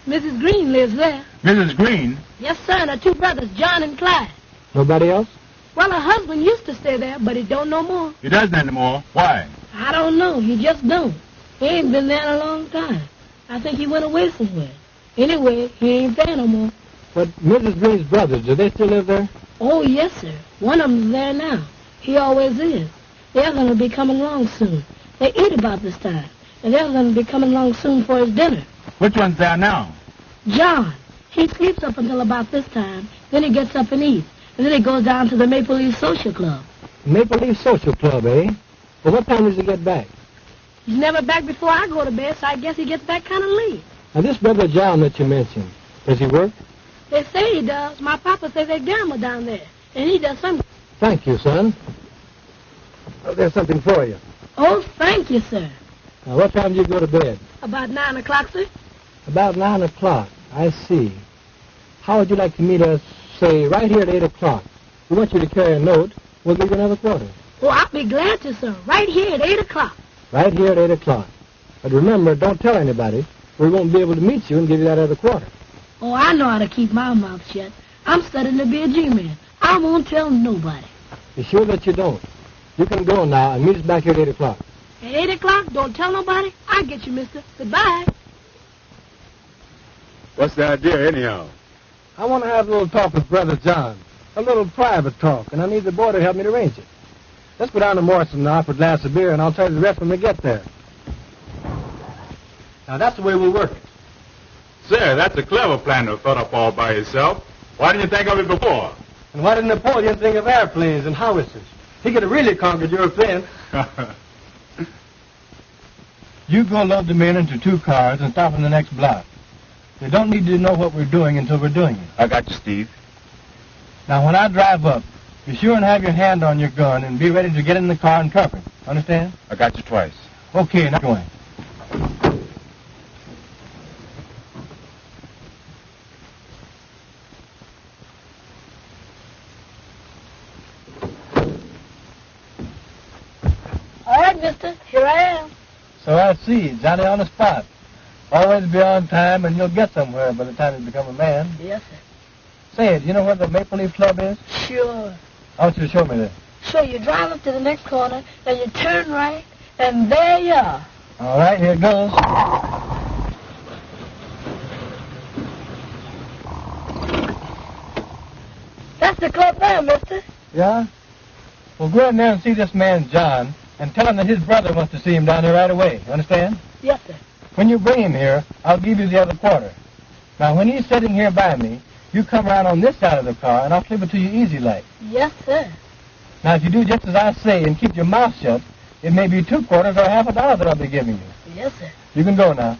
Mrs. Green lives there. Mrs. Green? Yes, sir, and her two brothers, John and Clyde. Nobody else? Well, her husband used to stay there, but he don't no more. He doesn't anymore. Why? I don't know. He just don't. He ain't been there in a long time. I think he went away somewhere. Anyway, he ain't there no more. But Mrs. Green's brothers, do they still live there? Oh, yes, sir. One of them's there now. He always is. The other one will be coming along soon. They eat about this time. And the other one will be coming along soon for his dinner. Which one's there now? John. He sleeps up until about this time. Then he gets up and eats. And then he goes down to the Maple Leaf Social Club. Maple Leaf Social Club, eh? Well, what time does he get back? He's never back before I go to bed, so I guess he gets back kind of late. Now, this brother John that you mentioned, does he work? They say he does. My papa says they gamble down there. And he does something. Thank you, son. Well, there's something for you. Oh, thank you, sir. Now, what time do you go to bed? About 9 o'clock, sir. About 9 o'clock. I see. How would you like to meet us, say, right here at 8 o'clock? We want you to carry a note. We'll give you another quarter. Oh, I'll be glad to, sir. Right here at 8 o'clock. Right here at 8 o'clock. But remember, don't tell anybody. We won't be able to meet you and give you that other quarter. Oh, I know how to keep my mouth shut. I'm studying to be a G-man. I won't tell nobody. Be sure that you don't. You can go now and meet us back here at 8 o'clock. At 8 o'clock? Don't tell nobody? I'll get you, mister. Goodbye. What's the idea, anyhow? I want to have a little talk with Brother John. A little private talk, and I need the boy to help me to arrange it. Let's go down to Morrison now for a glass of beer, and I'll tell you the rest when we get there. Now, that's the way we'll work it. Sir, that's a clever plan to have thought up all by yourself. Why didn't you think of it before? And why didn't Napoleon think of airplanes and howitzers? He could have really conquered Europe then. You go load the men into 2 cars and stop in the next block. They don't need to know what we're doing until we're doing it. I got you, Steve. Now, when I drive up, be sure and have your hand on your gun and be ready to get in the car and cover it. Understand? I got you twice. Okay, now going. All right, mister. Here I am. So I see. Johnny on the spot. Always be on time, and you'll get somewhere by the time you become a man. Yes, sir. Say, do you know where the Maple Leaf Club is? Sure. I want you to show me that. So you drive up to the next corner, then you turn right, and there you are. All right, here it goes. That's the club there, mister. Yeah? Well, go in there and see this man, John, and tell him that his brother wants to see him down here right away. You understand? Yes, sir. When you bring him here, I'll give you the other quarter. Now, when he's sitting here by me, you come around on this side of the car, and I'll slip it to you easy like. Yes, sir. Now, if you do just as I say and keep your mouth shut, it may be 2 quarters or half $1 that I'll be giving you. Yes, sir. You can go now.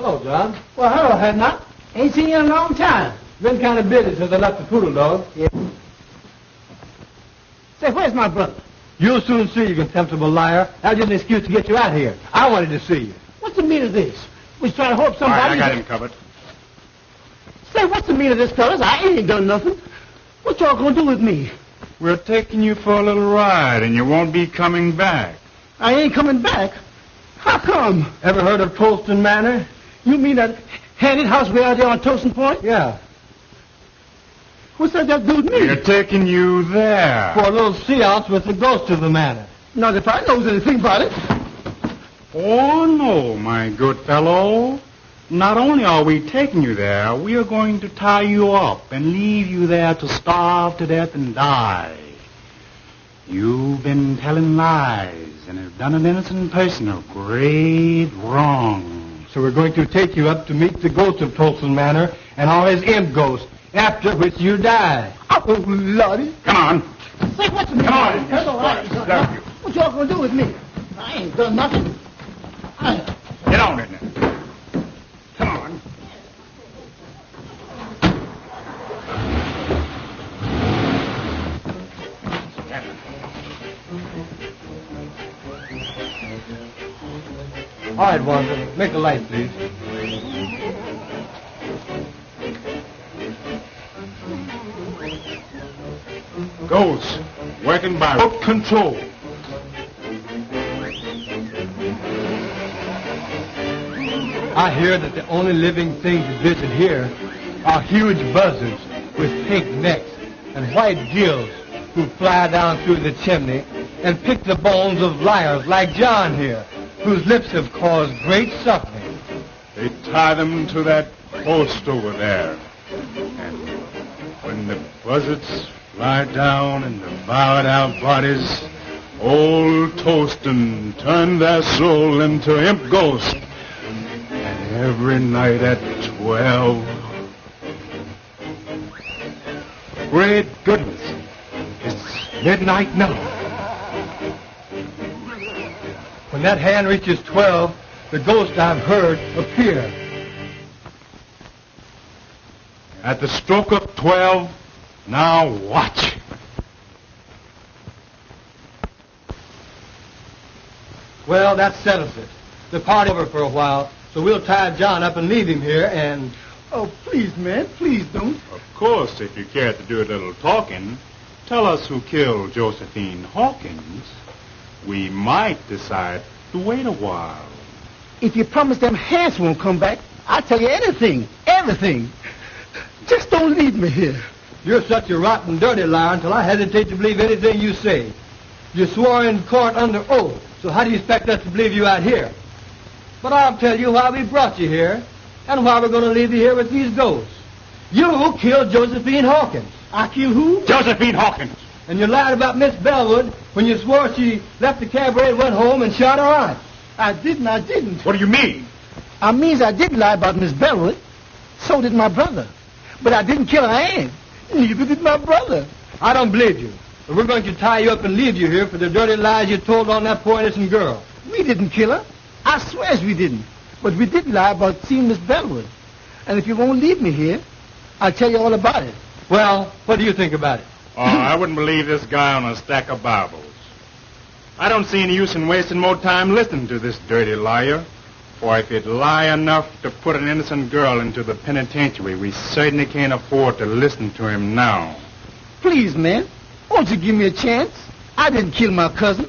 Hello, John. Well, hello, Edna. Ain't seen you in a long time. Been kind of busy since I left the poodle dog. Yeah. Say, where's my brother? You'll soon see, you contemptible liar. That was just an excuse to get you out of here. I wanted to see you. What's the meaning of this? We trying to hope somebody... All right, I got him covered. Say, what's the meaning of this, fellas? I ain't done nothing. What y'all gonna do with me? We're taking you for a little ride, and you won't be coming back. I ain't coming back. How come? Ever heard of Tolston Manor? You mean that handy house way out there on Tolston Point? Yeah. What's that got to do with me? We're taking you there. For a little seance with the ghost of the manor. Not if I knows anything about it. Oh, no, my good fellow. Not only are we taking you there, we are going to tie you up and leave you there to starve to death and die. You've been telling lies and have done an innocent person a great wrong. So we're going to take you up to meet the ghost of Tolston Manor and all his imp ghosts, after which you die. Oh, Lordy. Come on. Say, what's the meaning? Come on. What y'all gonna do with me? I ain't done nothing. Get on it now. Come on. All right, Wanda, make a light, please. Ghosts, working by rope control. I hear that the only living things that visit here are huge buzzards with pink necks and white gills who fly down through the chimney and pick the bones of liars like John here, whose lips have caused great suffering. They tie them to that post over there. And when the buzzards fly down and devour our bodies, old Tolston turned their soul into imp ghosts. And every night at 12... Great goodness, it's midnight now. When that hand reaches 12, the ghost I've heard appear. At the stroke of 12, now watch. Well, that settles it. The party over for a while, so we'll tie John up and leave him here and... Oh, please, man, please don't. Of course, if you care to do a little talking, tell us who killed Josephine Hawkins. We might decide to wait a while. If you promise them hands won't come back, I'll tell you anything, everything. Just don't leave me here. You're such a rotten, dirty liar until I hesitate to believe anything you say. You swore in court under oath, so how do you expect us to believe you out here? But I'll tell you why we brought you here, and why we're going to leave you here with these ghosts. You killed Josephine Hawkins. I killed who? Josephine Hawkins. And you lied about Miss Bellwood when you swore she left the cabaret and went home and shot her aunt. I didn't. What do you mean? I means I did lie about Miss Bellwood. So did my brother. But I didn't kill her aunt. Neither did my brother. I don't believe you. But we're going to tie you up and leave you here for the dirty lies you told on that poor innocent girl. We didn't kill her. I swears we didn't. But we did lie about seeing Miss Bellwood. And if you won't leave me here, I'll tell you all about it. Well, what do you think about it? Oh, I wouldn't believe this guy on a stack of Bibles. I don't see any use in wasting more time listening to this dirty liar. For if he'd lie enough to put an innocent girl into the penitentiary, we certainly can't afford to listen to him now. Please, man, won't you give me a chance? I didn't kill my cousin,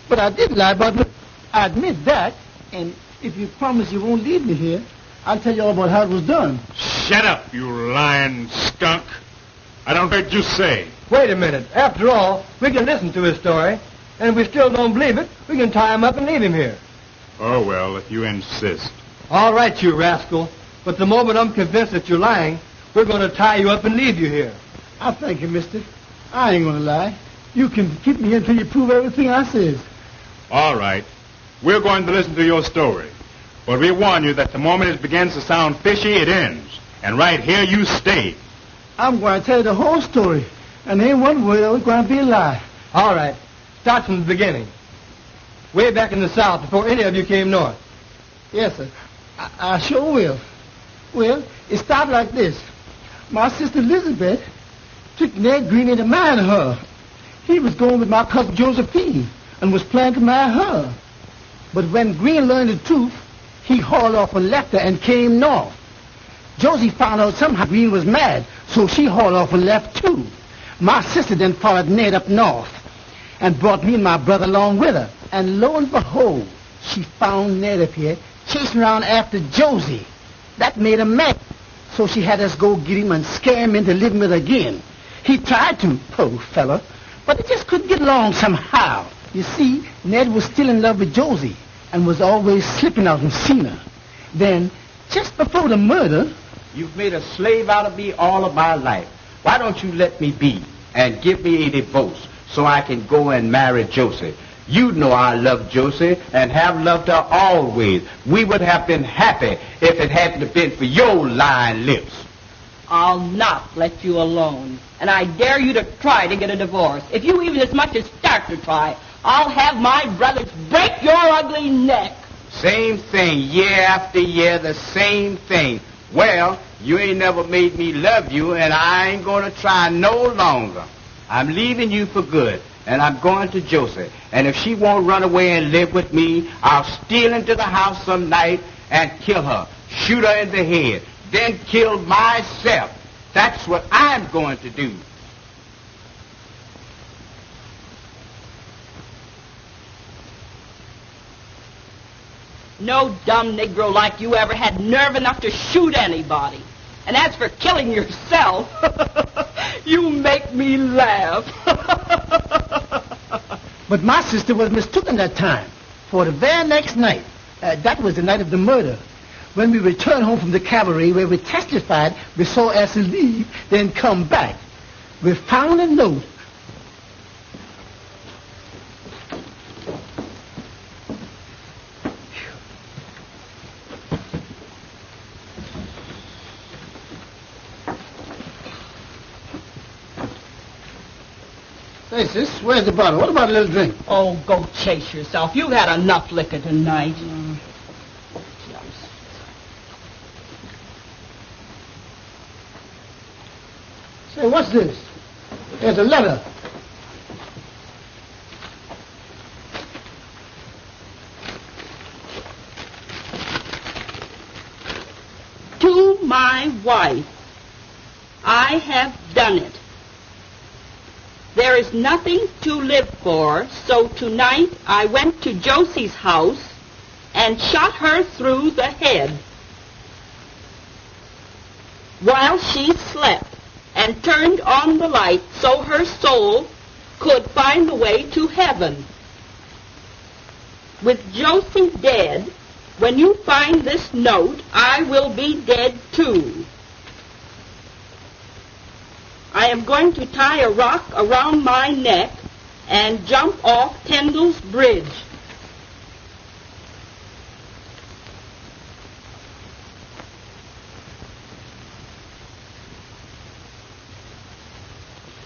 but I did lie about her. I admit that, and if you promise you won't leave me here, I'll tell you all about how it was done. Shut up, you lying skunk. I don't heard you say. Wait a minute. After all, we can listen to his story, and if we still don't believe it, we can tie him up and leave him here. Oh, well, if you insist. All right, you rascal. But the moment I'm convinced that you're lying, we're going to tie you up and leave you here. I thank you, mister. I ain't going to lie. You can keep me here until you prove everything I says. All right. We're going to listen to your story. But we warn you that the moment it begins to sound fishy, it ends. And right here you stay. I'm going to tell you the whole story. And ain't one word of it's going to be a lie. All right. Start from the beginning. Way back in the South, before any of you came north. Yes, sir. I sure will. Well, it started like this. My sister Elizabeth took Ned Green into marrying her. He was going with my cousin Josephine and was planning to marry her. But when Green learned the truth, he hauled off and left her and came north. Josie found out somehow Green was mad, so she hauled off and left too. My sister then followed Ned up north and brought me and my brother along with her. And lo and behold, she found Ned up here chasing around after Josie. That made her mad, so she had us go get him and scare him into living with her again. He tried to, poor fella, but they just couldn't get along somehow. You see, Ned was still in love with Josie and was always slipping out and seeing her. Then, just before the murder... You've made a slave out of me all of my life. Why don't you let me be and give me a divorce so I can go and marry Josie? You know I love Josie and have loved her always. We would have been happy if it hadn't been for your lying lips. I'll not let you alone. And I dare you to try to get a divorce. If you even as much as start to try, I'll have my brothers break your ugly neck. Same thing, year after year, the same thing. Well, you ain't never made me love you, and I ain't going to try no longer. I'm leaving you for good, and I'm going to Josie. And if she won't run away and live with me, I'll steal into the house some night and kill her, shoot her in the head, then kill myself. That's what I'm going to do. No dumb Negro like you ever had nerve enough to shoot anybody. And as for killing yourself, you make me laugh. But my sister was mistaken that time. For the very next night, that was the night of the murder, when we returned home from the cabaret where we testified, we saw Elsie leave, then come back. We found a note. Hey, sis, where's the bottle? What about a little drink? Oh, go chase yourself. You've had enough liquor tonight. Say, what's this? There's a letter. To my wife, I have done it. There is nothing to live for, so tonight I went to Josie's house and shot her through the head while she slept and turned on the light so her soul could find the way to heaven. With Josie dead, when you find this note, I will be dead too. I am going to tie a rock around my neck and jump off Tyndall's Bridge.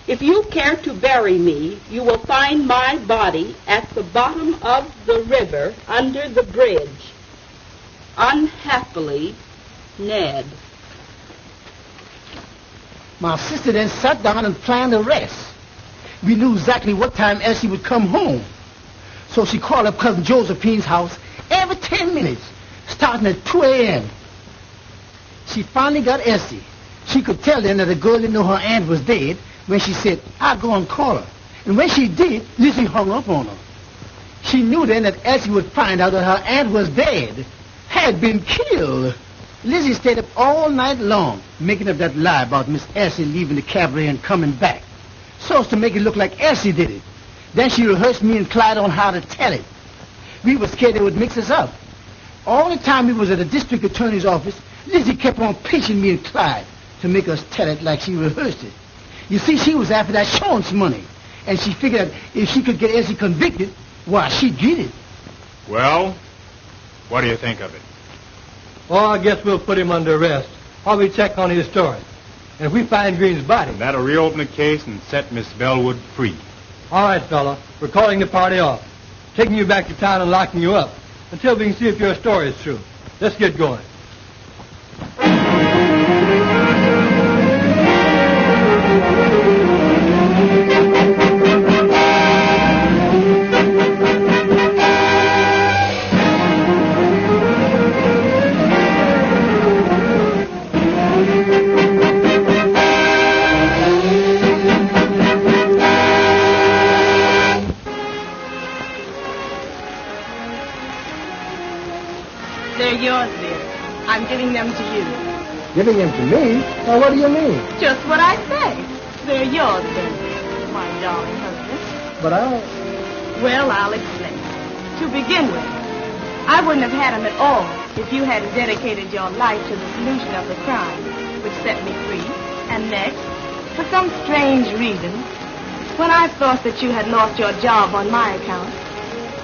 If you care to bury me, you will find my body at the bottom of the river under the bridge. Unhappily, Ned. My sister then sat down and planned the rest. We knew exactly what time Elsie would come home. So she called up Cousin Josephine's house every 10 minutes, starting at 2 a.m. She finally got Elsie. She could tell then that the girl didn't know her aunt was dead when she said, I'll go and call her. And when she did, Lizzie hung up on her. She knew then that Elsie would find out that her aunt was dead, had been killed. Lizzie stayed up all night long, making up that lie about Miss Elsie leaving the cabaret and coming back, so as to make it look like Elsie did it. Then she rehearsed me and Clyde on how to tell it. We were scared they would mix us up. All the time we was at the district attorney's office, Lizzie kept on pinching me and Clyde to make us tell it like she rehearsed it. You see, she was after that insurance money, and she figured that if she could get Elsie convicted, why, she'd get it. Well, what do you think of it? Well, I guess we'll put him under arrest while we check on his story. And if we find Green's body... That'll reopen the case and set Miss Bellwood free. All right, fella. We're calling the party off. Taking you back to town and locking you up until we can see if your story is true. Let's get going. They're yours, dear. I'm giving them to you. Giving them to me? Now, what do you mean? Just what I say. They're yours, then, my darling husband. But Well, I'll explain. To begin with, I wouldn't have had them at all if you hadn't dedicated your life to the solution of the crime, which set me free. And next, for some strange reason, when I thought that you had lost your job on my account,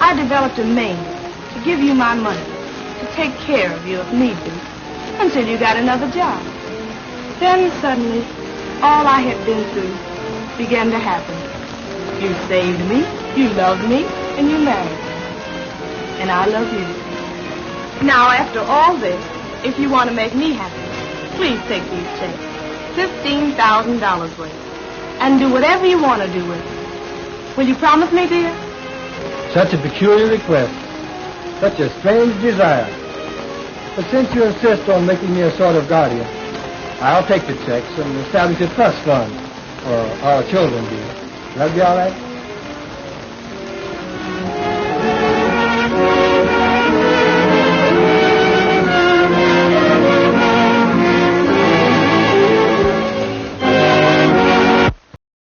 I developed a means to give you my money, to take care of you if need be, until you got another job. Then suddenly, all I had been through began to happen. You saved me, you loved me, and you married me. And I love you. Now, after all this, if you want to make me happy, please take these checks, $15,000 worth, and do whatever you want to do with it. Will you promise me, dear? Such a peculiar request. Such a strange desire. But since you insist on making me a sort of guardian, I'll take the checks and establish a trust fund for our children, dear. That'll be all right?